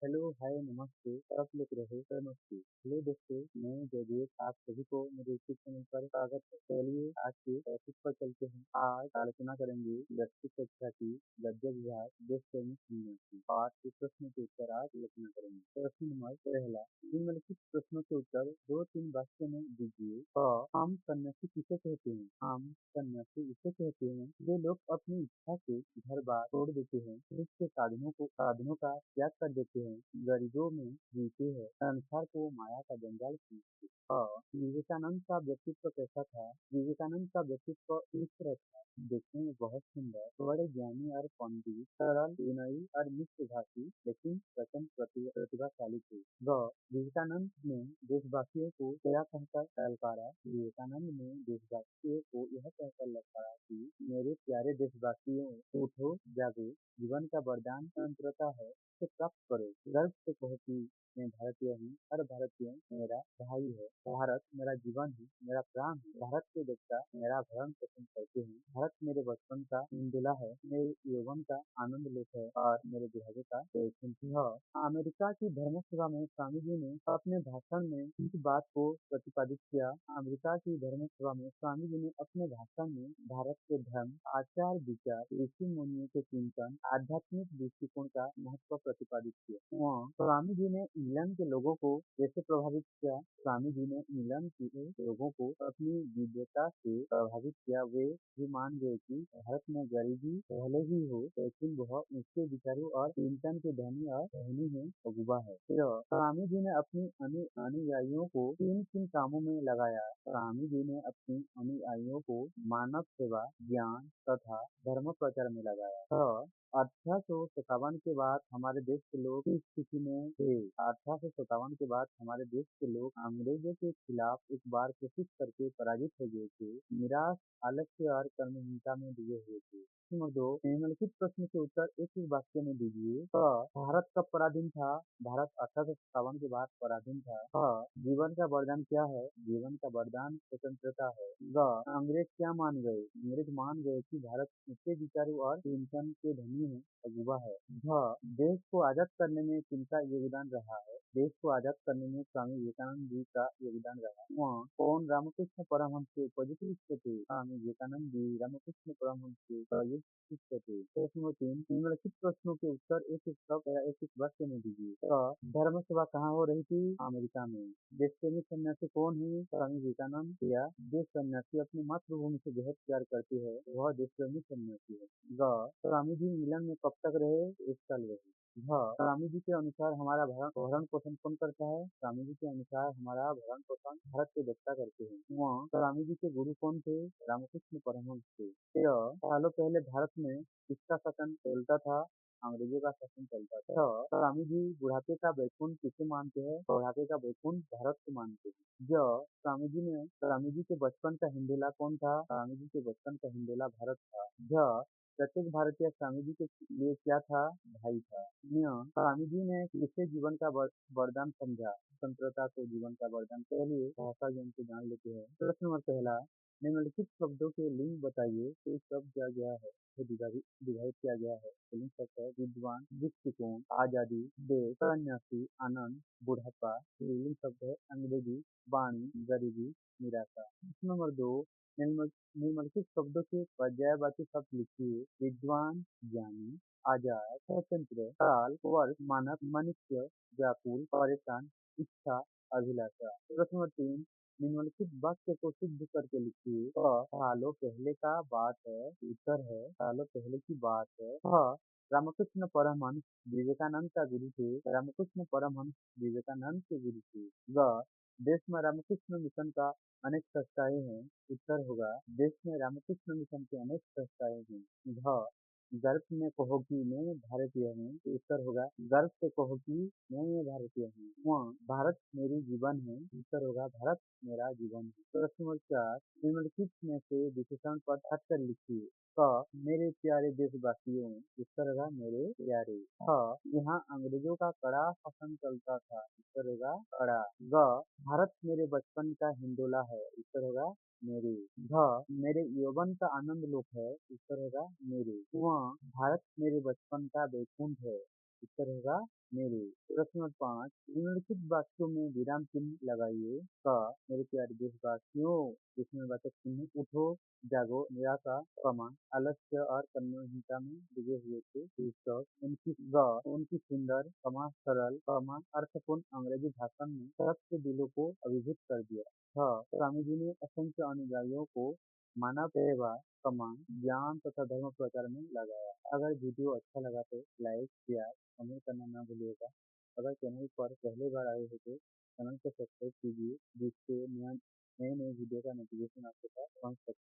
Hello, हाय, नमस्ते, सब लोग रहे नमस्ते। हेलो दोस्तों, मैं जयदेव, आप सभी को मेरे यूट्यूब चैनल पर स्वागत है। चलिए आज के टॉपिक पर चलते हैं। आज आलोचना करेंगे व्यक्ति शिक्षा की गद्य विभाग देश प्रेमी दुनिया की। पाठ के प्रश्नों के उत्तर आज आलोचना करेंगे। प्रश्न नंबर पहला, निम्नलिखित प्रश्नों के उत्तर दो तीन वाक्य में दीजिए। हम सन्यासी किसे कहते हैं? हम सन्यासी इसे कहते हैं जो लोग अपनी इच्छा से घर बार छोड़ देते हैं, मुख्य साधनों का त्याग कर देते हैं, गरीबों में जीते हैं, संसार को माया का जंजाल समझते हैं। विवेकानंद का व्यक्तित्व कैसा था? विवेकानंद का व्यक्तित्व इस तरह था, देखने में बहुत सुंदर, बड़े ज्ञानी और पंडित, सरल, विनयी और मितभाषी, लेकिन प्रचंड प्रतिभाशाली थे। विवेकानंद ने देशवासियों को क्या कहकर ललकारा? विवेकानंद ने देशवासियों को यह कहकर ललकारा कि मेरे प्यारे देशवासियों, उठो, जागो, जीवन का वरदान स्वतंत्रता है, इसे प्राप्त करो। गर्व से कहो कि मैं भारतीय हूँ, हर भारतीय मेरा भाई है। भारत मेरा जीवन है, मेरा प्राण है। भारत के देवता मेरा भरण पोषण करते हैं। भारत मेरे बचपन का इंदुला है, मेरे यौवन का आनंद लेत है और मेरे बुढ़ापे का वैकुंठ है। अमेरिका की धर्म सभा में स्वामी जी ने अपने भाषण में इस बात को प्रतिपादित किया। अमेरिका की धर्म सभा में स्वामी जी ने अपने भाषण में भारत के धर्म, आचार विचार, ऋषि मुनियों के चिंतन, आध्यात्मिक दृष्टिकोण का महत्व प्रतिपादित किया। वहाँ स्वामी जी ने इंग्लैंड के लोगों को कैसे प्रभावित किया? स्वामी जी ने इंग्लैंड के लोगों को अपनी दिव्यता से प्रभावित किया। वे भी मान गए कि भारत में गरीबी पहले ही हो, लेकिन वह ऊंचे विचारों और चिंतन के धनी और धनी है, अगुवा है। स्वामी जी ने अपनी अनुयायियों को किन किन कामों में लगाया? स्वामी जी ने अपनी अनुयायियों को मानव सेवा, ज्ञान तथा धर्म प्रचार में लगाया। 1857 के बाद हमारे देश के लोग किस स्थिति में थे? 1857 के बाद हमारे देश के लोग अंग्रेजों के खिलाफ एक बार कोशिश करके पराजित हो गए थे। निराश, आलस्य और कर्महीनता में डूबे हुए थे। नंबर 2, निम्नलिखित प्रश्न के उत्तर एक ही वाक्य में दीजिए। भारत कब पराधीन था? भारत 1857 के बाद पराधीन था। जीवन का वरदान क्या है? जीवन का वरदान स्वतंत्रता है। अंग्रेज क्या मान गए? अंग्रेज मान गए कि भारत ऊंचे विचारों और चिंतन के धनी है, अगुवा है। देश को आजाद करने में किनका योगदान रहा है? देश को आजाद करने में स्वामी विवेकानंद जी का योगदान रहा। वहाँ कौन रामकृष्ण परमहंस के उपयुक्त शिष्य थे? स्वामी विवेकानंद जी रामकृष्ण परमहंस के उपयुक्त शिष्य थे। प्रश्न नंबर 3, निम्नलिखित प्रश्नों के उत्तर एक एक शब्द या एक एक वाक्य में दीजिए। धर्म सभा कहाँ हो रही थी? अमेरिका में। देश प्रेमी सन्यासी कौन है? स्वामी विवेकानंद। या जो सन्यासी अपनी मातृभूमि से बेहद प्यार करते हैं, वह देश प्रेमी सन्यासी है। स्वामी जी इंग्लैंड में कब तक रहे? 1 साल रहे। स्वामी जी के अनुसार हमारा भरण पोषण कौन करता है? स्वामी जी के अनुसार हमारा भरण पोषण भारत के देवता करते हैं। वहाँ स्वामी जी के गुरु कौन थे? रामकृष्ण परमहंस थे। 13 सालों पहले भारत में किसका शासन चलता था? अंग्रेजों का शासन चलता था। स्वामी जी बुढ़ापे का वैकुंठ किसे मानते हैं? बुढ़ापे का वैकुंठ भारत को मानते हैं। स्वामी जी के बचपन का हिंदोला कौन था? स्वामी जी के बचपन का हिंदोला भारत था। प्रत्येक भारतीय स्वामी जी के लिए क्या था? भाई था। स्वामी जी ने किसे जीवन का वरदान समझा? स्वतंत्रता को जीवन का वरदान। चलिए भाषा ज्ञान को जान लेते हैं। प्रश्न नंबर पहला, निम्नलिखित शब्दों के लिंग बताइए। तो एक शब्द दिया गया है, तो विभाजित किया गया है। तो लिंग शब्द है विद्वान, दृष्टिकोण, आजादी, देश, सन्यासी, आनंद, बुढ़ापा। लिंग शब्द है अंग्रेजी, वाणी, गरीबी, निराशा। प्रश्न नंबर 2, निम्नलिखित शब्दों के पर्यायवाची शब्द लिखिए। विद्वान, ज्ञानी, आजाद, स्वतंत्र, काल, वर्ष, मानव, मनुष्य, व्याकुल, परेशान, इच्छा, अभिलाषा। प्रश्न नंबर 3, निम्नलिखित वाक्य को सिद्ध करके लिखिए। सालों पहले का बात है, उत्तर है सालों पहले की बात है। रामकृष्ण परमहंस विवेकानंद का गुरु थे। रामकृष्ण परमहंस विवेकानंद के गुरु थे। देश में रामकृष्ण मिशन का अनेक संस्थाएं हैं। उत्तर होगा देश में रामकृष्ण मिशन की अनेक संस्थाएं हैं। गर्व में कहो कि मैं भारतीय हूँ। उत्तर होगा गर्व से कहो कि मैं भारतीय हूँ। भारत मेरी जीवन है। उत्तर होगा भारत मेरा जीवन है। प्रश्न नंबर 4, निम्नलिखित में से विशेषण पद हटकर लिखिए। मेरे प्यारे देशवासियों। उत्तर होगा मेरे प्यारे। यहाँ अंग्रेजों का कड़ा शासन चलता था। उत्तर होगा कड़ा। भारत मेरे बचपन का हिंडोला है। उत्तर होगा मेरे। मेरे यौवन का आनंद लोक है। उत्तर होगा मेरे। भारत मेरे बचपन का वैकुंठ है। उत्तर रहेगा मेरे। प्रश्न नंबर 5, निम्नलिखित वाक्यों में विराम चिन्ह लगाइए। क, मेरे प्यारे देशवासियों, इसमें वाचक चिन्ह उठो, जागो, निराशा, कमा, आलस्य और तन्मयहीनता में डूबे हुए थे पुस्तक। उनकी सुंदर, सरल, अर्थपूर्ण अंग्रेजी भाषण ने सबके दिलों को अभिभूत कर दिया। स्वामी जी ने असंख्य अनुयायियों को मानव सेवा, ज्ञान तथा धर्म प्रचार में लगाया। अगर वीडियो अच्छा लगा तो लाइक, शेयर, कमेंट करना ना भूलिएगा। अगर चैनल पर पहली बार आए हो तो चैनल को सब्सक्राइब कीजिए, जिससे नए नए वीडियो का नोटिफिकेशन आपके पास पहुंच सके।